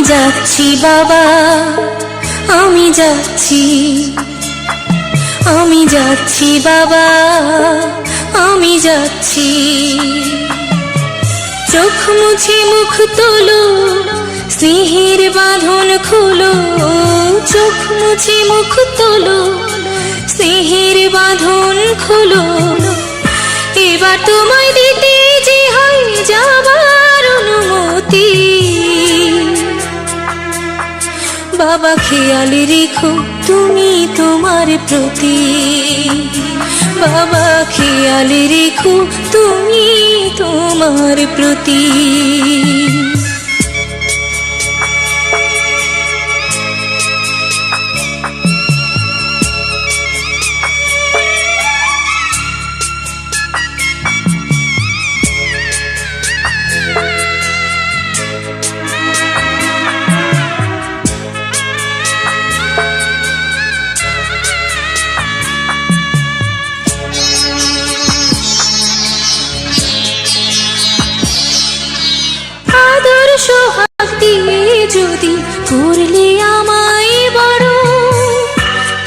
যাচ্ছি বাবা, আমি যাচ্ছি, আমি যাচ্ছি বাবা, আমি যাচ্ছি। চোখ মুছে মুখ তোলো, স্নেহের বাঁধন খোলো। চোখ মুছে মুখ তোলো, স্নেহের বাঁধন খোলো। এবার তোমায় দিতে যে হয় যাবার অনুমতি। বাবা খেয়াল রেখো তুমি তোমার প্রতি, বাবা খেয়াল রেখো তুমি তোমার প্রতি। সোহাগ দিয়ে যদি করলে আমায় বড়,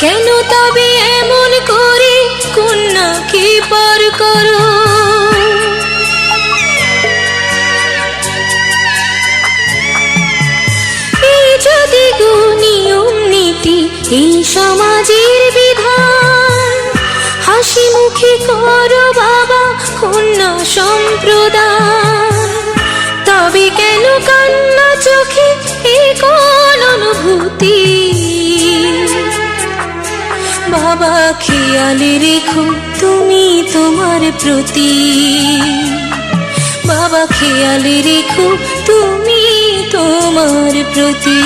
কেন তবে এমন করে কন্যাকে পর করো? এই যদি গো নিয়ম নীতি, এই সমাজের বিধান, হাসি মুখে করো বাবা কন্যা সম্প্রদান। তবে কেন কান্না চোখে এই কোন অনুভূতি? বাবা খেয়াল রেখো তুমি তোমার প্রতি, বাবা খেয়াল রেখো তুমি তোমার প্রতি।